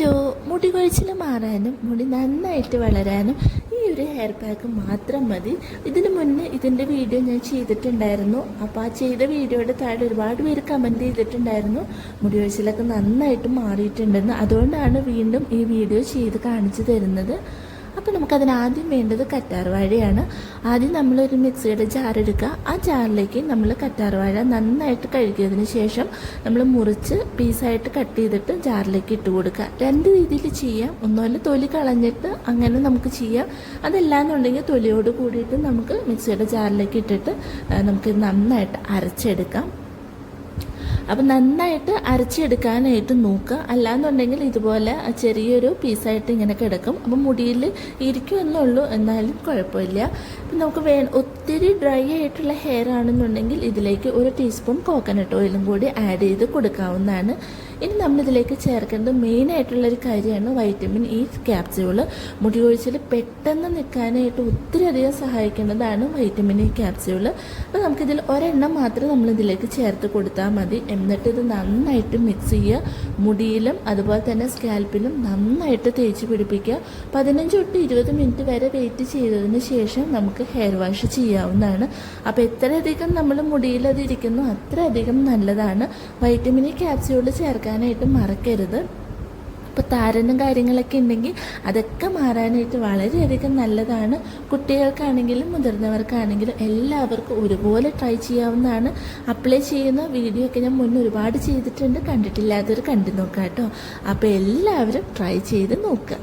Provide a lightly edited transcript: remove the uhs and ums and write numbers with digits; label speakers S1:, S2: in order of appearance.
S1: Hello, മുടി കൊഴിച്ചിൽ മാറാനും മുടി നന്നായിട്ട് വളരാനും ഈ ഒരു ഹെയർ പാക്ക് മാത്രം മതി. ഇതിന് മുന്നേ ഇതിൻ്റെ വീഡിയോ ഞാൻ ചെയ്തിട്ടുണ്ടായിരുന്നു. അപ്പോൾ ആ ചെയ്ത വീഡിയോയുടെ താഴെ ഒരുപാട് പേര് കമൻറ്റ് ചെയ്തിട്ടുണ്ടായിരുന്നു മുടി കൊഴിച്ചിലൊക്കെ നന്നായിട്ട് മാറിയിട്ടുണ്ടെന്ന്. അതുകൊണ്ടാണ് വീണ്ടും ഈ വീഡിയോ ചെയ്ത് കാണിച്ചു തരുന്നത്. അപ്പോൾ നമുക്കതിനാദ്യം വേണ്ടത് കറ്റാർവാഴയാണ്. ആദ്യം നമ്മളൊരു മിക്സിയുടെ ജാർ എടുക്കുക. ആ ജാറിലേക്ക് നമ്മൾ കറ്റാർവാഴ നന്നായിട്ട് കഴുകിയതിന് ശേഷം നമ്മൾ മുറിച്ച് പീസായിട്ട് കട്ട് ചെയ്തിട്ട് ജാറിലേക്ക് ഇട്ട് കൊടുക്കുക. രണ്ട് രീതിയിൽ ചെയ്യാം. ഒന്നുമല്ല തൊലി കളഞ്ഞിട്ട് അങ്ങനെ നമുക്ക് ചെയ്യാം. അതല്ലാന്നുണ്ടെങ്കിൽ തൊലിയോട് കൂടിയിട്ട് നമുക്ക് മിക്സിയുടെ ജാറിലേക്ക് ഇട്ടിട്ട് നമുക്ക് നന്നായിട്ട് അരച്ചെടുക്കാം. അപ്പം നന്നായിട്ട് അരച്ചെടുക്കാനായിട്ട് നോക്കുക. അല്ലാന്നുണ്ടെങ്കിൽ ഇതുപോലെ ചെറിയൊരു പീസായിട്ട് ഇങ്ങനെ കിടക്കും. അപ്പം മുടിയിൽ ഇരിക്കുമെന്നുള്ളൂ, എന്നാലും കുഴപ്പമില്ല. അപ്പം നമുക്ക് ഒത്തിരി ഡ്രൈ ആയിട്ടുള്ള ഹെയർ ആണെന്നുണ്ടെങ്കിൽ ഇതിലേക്ക് 1 ടീസ്പൂൺ കോക്കനട്ട് ഓയിലും കൂടി ആഡ് ചെയ്ത് കൊടുക്കാവുന്നതാണ്. ഇനി നമ്മളിതിലേക്ക് ചേർക്കേണ്ടത് മെയിനായിട്ടുള്ളൊരു കാര്യമാണ് വൈറ്റമിൻ ഇ ക്യാപ്സ്യൂള്. മുടി കൊഴിച്ചിൽ പെട്ടെന്ന് നിൽക്കാനായിട്ട് ഒത്തിരി അധികം സഹായിക്കുന്നതാണ് വൈറ്റമിൻ ഇ ക്യാപ്സ്യൂള്. അപ്പോൾ നമുക്കിതിൽ ഒരെണ്ണം മാത്രം നമ്മളിതിലേക്ക് ചേർത്ത് കൊടുത്താൽ മതി. എന്നിട്ട് ഇത് നന്നായിട്ട് മിക്സ് ചെയ്യുക. മുടിയിലും അതുപോലെ തന്നെ സ്കാൽപ്പിലും നന്നായിട്ട് തേച്ച് പിടിപ്പിക്കുക. 15 തൊട്ട് 20 മിനിറ്റ് വരെ വെയിറ്റ് ചെയ്തതിന് ശേഷം നമുക്ക് ഹെയർ വാഷ് ചെയ്യാവുന്നതാണ്. അപ്പോൾ എത്രയധികം നമ്മൾ മുടിയിലത് ഇരിക്കുന്നു അത്രയധികം നല്ലതാണ്. വൈറ്റമിൻ ഇ ക്യാപ്സ്യൂള് ചേർക്കാനായിട്ട് മറക്കരുത്. ഇപ്പോൾ താരനും കാര്യങ്ങളൊക്കെ ഉണ്ടെങ്കിൽ അതൊക്കെ മാറാനായിട്ട് വളരെയധികം നല്ലതാണ്. കുട്ടികൾക്കാണെങ്കിലും മുതിർന്നവർക്കാണെങ്കിലും എല്ലാവർക്കും ഒരുപോലെ ട്രൈ ചെയ്യാവുന്നതാണ്. അപ്ലൈ ചെയ്യുന്ന വീഡിയോ ഒക്കെ ഞാൻ മുന്നേ ഒരുപാട് ചെയ്തിട്ടുണ്ട്. കണ്ടിട്ടില്ലാത്തവർ കണ്ടു നോക്കാം കേട്ടോ. അപ്പോൾ എല്ലാവരും ട്രൈ ചെയ്ത് നോക്കുക.